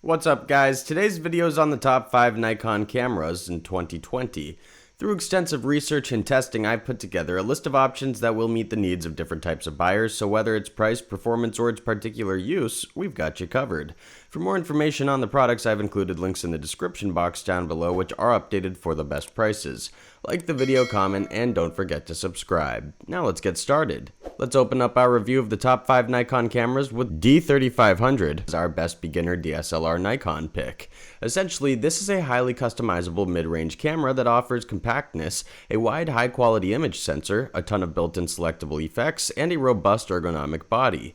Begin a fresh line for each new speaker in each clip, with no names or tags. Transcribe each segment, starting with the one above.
What's up, guys? Today's video is on the top 5 Nikon cameras in 2020. Through extensive research and testing, I've put together a list of options that will meet the needs of different types of buyers, so whether it's price, performance, or its particular use, we've got you covered. For more information on the products, I've included links in the description box down below, which are updated for the best prices. Like the video, comment, and don't forget to subscribe. Now let's get started. Let's open up our review of the top 5 Nikon cameras with D3500 as our best beginner DSLR Nikon pick. Essentially, this is a highly customizable mid-range camera that offers compactness, a wide high-quality image sensor, a ton of built-in selectable effects, and a robust ergonomic body.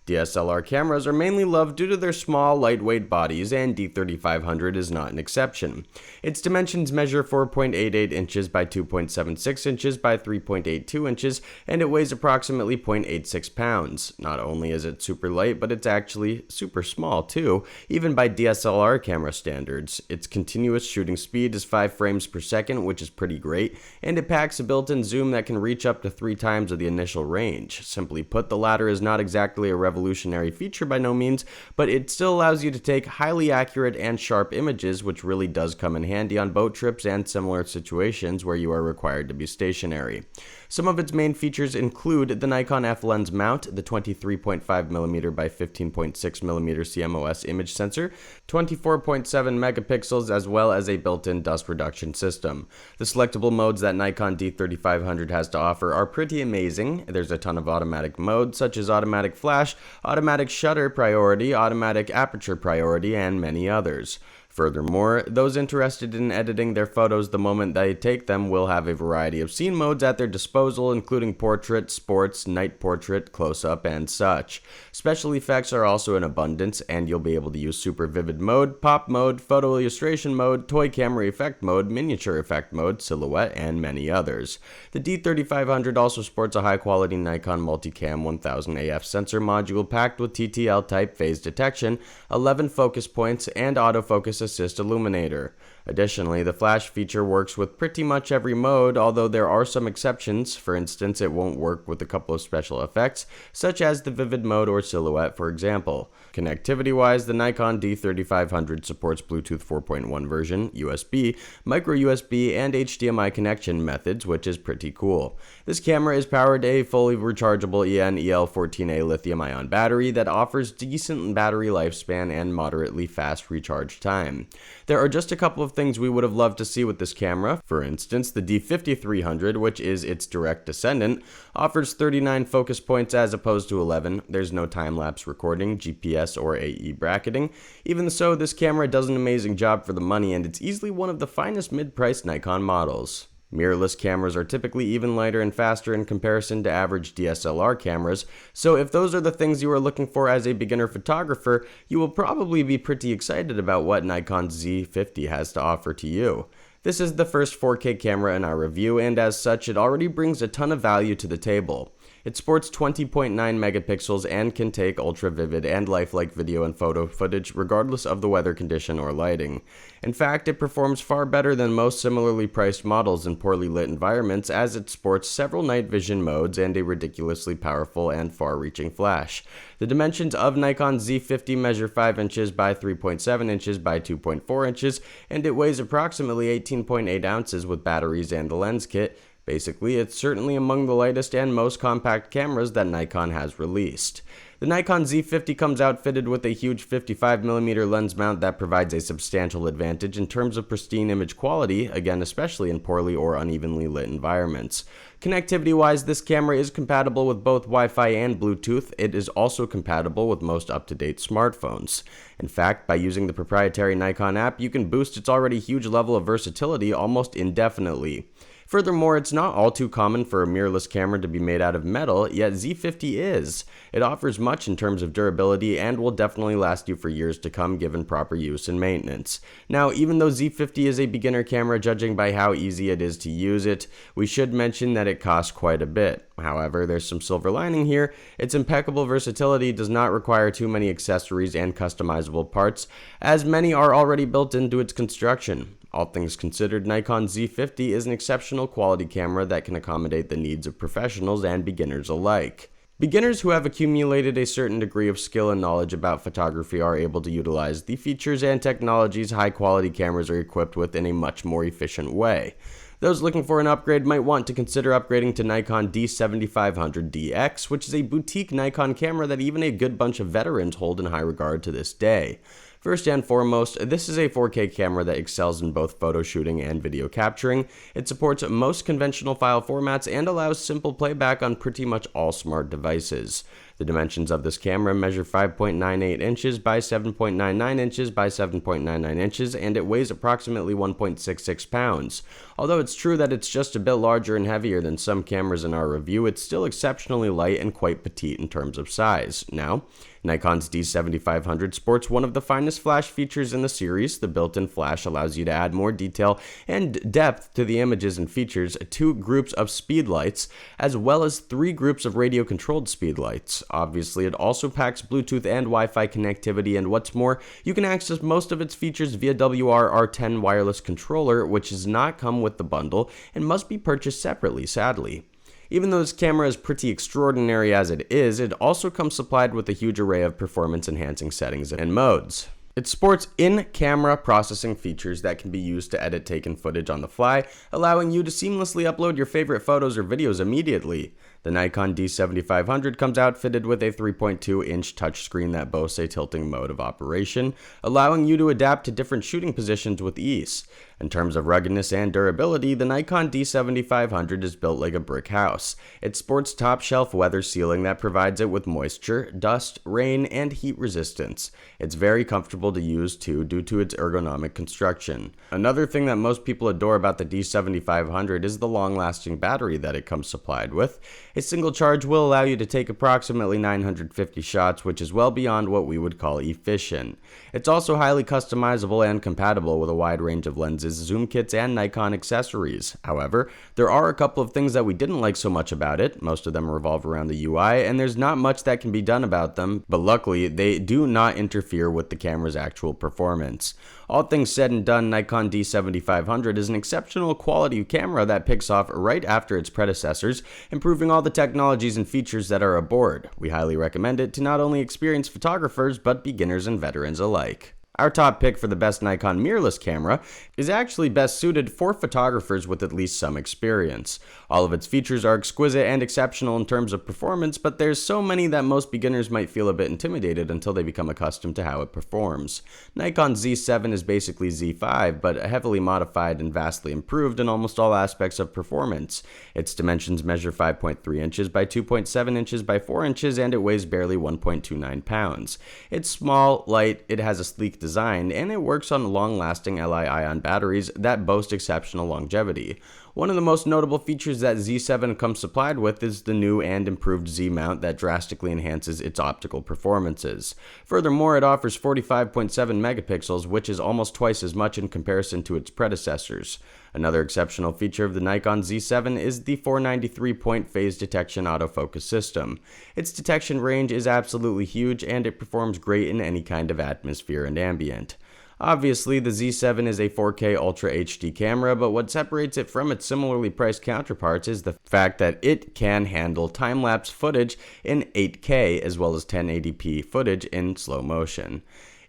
DSLR cameras are mainly loved due to their small, lightweight bodies, and D3500 is not an exception. Its dimensions measure 4.88 inches by 2.76 inches by 3.82 inches, and it weighs approximately 0.86 pounds. Not only is it super light, but it's actually super small too, even by DSLR camera standards. Its continuous shooting speed is 5 frames per second, which is pretty great, and it packs a built-in zoom that can reach up to 3 times of the initial range. Simply put, the latter is not exactly a revolutionary feature by no means, but it still allows you to take highly accurate and sharp images, which really does come in handy on boat trips and similar situations where you are required to be stationary. Some of its main features include the Nikon F-Lens mount, the 23.5mm by 15.6mm CMOS image sensor, 24.7 megapixels, as well as a built-in dust reduction system. The selectable modes that Nikon D3500 has to offer are pretty amazing. There's a ton of automatic modes such as automatic flash, automatic shutter priority, automatic aperture priority, and many others. Furthermore, those interested in editing their photos the moment they take them will have a variety of scene modes at their disposal, including portrait, sports, night portrait, close-up, and such. Special effects are also in abundance, and you'll be able to use super vivid mode, pop mode, photo illustration mode, toy camera effect mode, miniature effect mode, silhouette, and many others. The D3500 also sports a high-quality Nikon Multicam 1000 AF sensor module packed with TTL type phase detection, 11 focus points, and autofocus assist illuminator. Additionally, the flash feature works with pretty much every mode, although there are some exceptions. For instance, it won't work with a couple of special effects, such as the vivid mode or silhouette, for example. Connectivity-wise, the Nikon D3500 supports Bluetooth 4.1 version, USB, micro USB, and HDMI connection methods, which is pretty cool. This camera is powered a fully rechargeable EN-EL14A lithium-ion battery that offers decent battery lifespan and moderately fast recharge time. There are just a couple of things we would have loved to see with this camera. For instance, the D5300, which is its direct descendant, offers 39 focus points as opposed to 11. There's no time-lapse recording, GPS, or AE bracketing. Even so, this camera does an amazing job for the money, and it's easily one of the finest mid-priced Nikon models. Mirrorless cameras are typically even lighter and faster in comparison to average DSLR cameras, so if those are the things you are looking for as a beginner photographer, you will probably be pretty excited about what Nikon Z50 has to offer to you. This is the first 4K camera in our review, and as such, it already brings a ton of value to the table. It sports 20.9 megapixels and can take ultra-vivid and lifelike video and photo footage regardless of the weather condition or lighting. In fact, it performs far better than most similarly priced models in poorly lit environments, as it sports several night vision modes and a ridiculously powerful and far-reaching flash. The dimensions of Nikon Z50 measure 5 inches by 3.7 inches by 2.4 inches, and it weighs approximately 18.8 ounces with batteries and the lens kit. Basically, it's certainly among the lightest and most compact cameras that Nikon has released. The Nikon Z50 comes outfitted with a huge 55mm lens mount that provides a substantial advantage in terms of pristine image quality, again especially in poorly or unevenly lit environments. Connectivity-wise, this camera is compatible with both Wi-Fi and Bluetooth. It is also compatible with most up-to-date smartphones. In fact, by using the proprietary Nikon app, you can boost its already huge level of versatility almost indefinitely. Furthermore, it's not all too common for a mirrorless camera to be made out of metal, yet Z50 is. It offers much in terms of durability and will definitely last you for years to come given proper use and maintenance. Now, even though Z50 is a beginner camera judging by how easy it is to use it, we should mention that it costs quite a bit. However, there's some silver lining here. Its impeccable versatility does not require too many accessories and customizable parts, as many are already built into its construction. All things considered, Nikon Z50 is an exceptional quality camera that can accommodate the needs of professionals and beginners alike. Beginners who have accumulated a certain degree of skill and knowledge about photography are able to utilize the features and technologies high-quality cameras are equipped with in a much more efficient way. Those looking for an upgrade might want to consider upgrading to Nikon D7500DX, which is a boutique Nikon camera that even a good bunch of veterans hold in high regard to this day. First and foremost, this is a 4K camera that excels in both photo shooting and video capturing. It supports most conventional file formats and allows simple playback on pretty much all smart devices. The dimensions of this camera measure 5.98 inches by 7.99 inches by 7.99 inches, and it weighs approximately 1.66 pounds. Although it's true that it's just a bit larger and heavier than some cameras in our review, it's still exceptionally light and quite petite in terms of size. Now, Nikon's D7500 sports one of the finest flash features in the series. The built-in flash allows you to add more detail and depth to the images and features 2 groups of speed lights, as well as 3 groups of radio-controlled speed lights. Obviously, it also packs Bluetooth and Wi-Fi connectivity, and what's more, you can access most of its features via WR-R10 wireless controller, which does not come with the bundle and must be purchased separately, sadly. Even though this camera is pretty extraordinary as it is, it also comes supplied with a huge array of performance-enhancing settings and modes. It sports in-camera processing features that can be used to edit taken footage on the fly, allowing you to seamlessly upload your favorite photos or videos immediately. The Nikon D7500 comes outfitted with a 3.2-inch touchscreen that boasts a tilting mode of operation, allowing you to adapt to different shooting positions with ease. In terms of ruggedness and durability, the Nikon D7500 is built like a brick house. It sports top-shelf weather sealing that provides it with moisture, dust, rain, and heat resistance. It's very comfortable to use too due to its ergonomic construction. Another thing that most people adore about the D7500 is the long-lasting battery that it comes supplied with. A single charge will allow you to take approximately 950 shots, which is well beyond what we would call efficient. It's also highly customizable and compatible with a wide range of lenses, zoom kits, and Nikon accessories. However, there are a couple of things that we didn't like so much about it. Most of them revolve around the UI, and there's not much that can be done about them, but luckily, they do not interfere with the camera's actual performance. All things said and done, Nikon D7500 is an exceptional quality camera that picks off right after its predecessors, improving all the technologies and features that are aboard. We highly recommend it to not only experienced photographers, but beginners and veterans alike. Our top pick for the best Nikon mirrorless camera is actually best suited for photographers with at least some experience. All of its features are exquisite and exceptional in terms of performance, but there's so many that most beginners might feel a bit intimidated until they become accustomed to how it performs. Nikon Z7 is basically Z5, but heavily modified and vastly improved in almost all aspects of performance. Its dimensions measure 5.3 inches by 2.7 inches by 4 inches, and it weighs barely 1.29 pounds. It's small, light, it has a sleek design, and it works on long-lasting Li-ion batteries that boast exceptional longevity. One of the most notable features that Z7 comes supplied with is the new and improved Z-mount that drastically enhances its optical performances. Furthermore, it offers 45.7 megapixels, which is almost twice as much in comparison to its predecessors. Another exceptional feature of the Nikon Z7 is the 493-point phase detection autofocus system. Its detection range is absolutely huge, and it performs great in any kind of atmosphere and ambient. Obviously, the Z7 is a 4K Ultra HD camera, but what separates it from its similarly priced counterparts is the fact that it can handle time-lapse footage in 8K as well as 1080p footage in slow motion.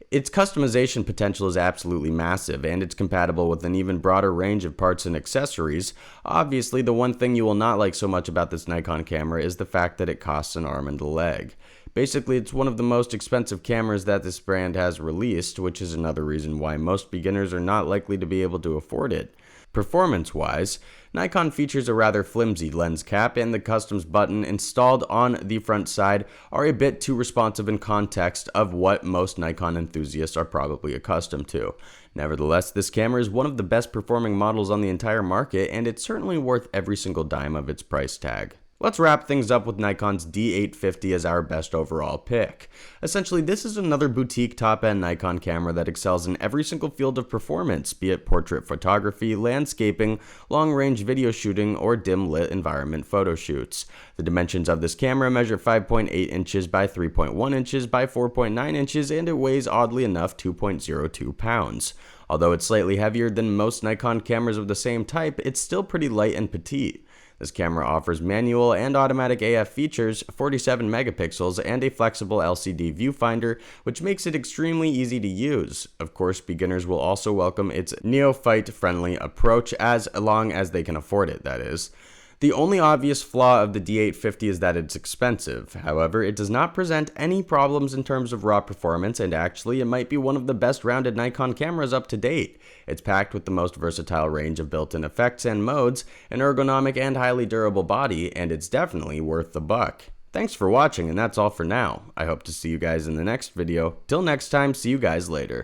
Its customization potential is absolutely massive, and it's compatible with an even broader range of parts and accessories. Obviously, the one thing you will not like so much about this Nikon camera is the fact that it costs an arm and a leg. Basically, it's one of the most expensive cameras that this brand has released, which is another reason why most beginners are not likely to be able to afford it. Performance-wise, Nikon features a rather flimsy lens cap, and the customs button installed on the front side are a bit too responsive in context of what most Nikon enthusiasts are probably accustomed to. Nevertheless, this camera is one of the best performing models on the entire market, and it's certainly worth every single dime of its price tag. Let's wrap things up with Nikon's D850 as our best overall pick. Essentially, this is another boutique top-end Nikon camera that excels in every single field of performance, be it portrait photography, landscaping, long-range video shooting, or dim-lit environment photo shoots. The dimensions of this camera measure 5.8 inches by 3.1 inches by 4.9 inches, and it weighs, oddly enough, 2.02 pounds. Although it's slightly heavier than most Nikon cameras of the same type, it's still pretty light and petite. This camera offers manual and automatic AF features, 47 megapixels, and a flexible LCD viewfinder, which makes it extremely easy to use. Of course, beginners will also welcome its neophyte-friendly approach, as long as they can afford it, that is. The only obvious flaw of the D850 is that it's expensive. However, it does not present any problems in terms of raw performance, and actually it might be one of the best rounded Nikon cameras up to date. It's packed with the most versatile range of built-in effects and modes, an ergonomic and highly durable body, and it's definitely worth the buck. Thanks for watching, and that's all for now. I hope to see you guys in the next video. Till next time, see you guys later.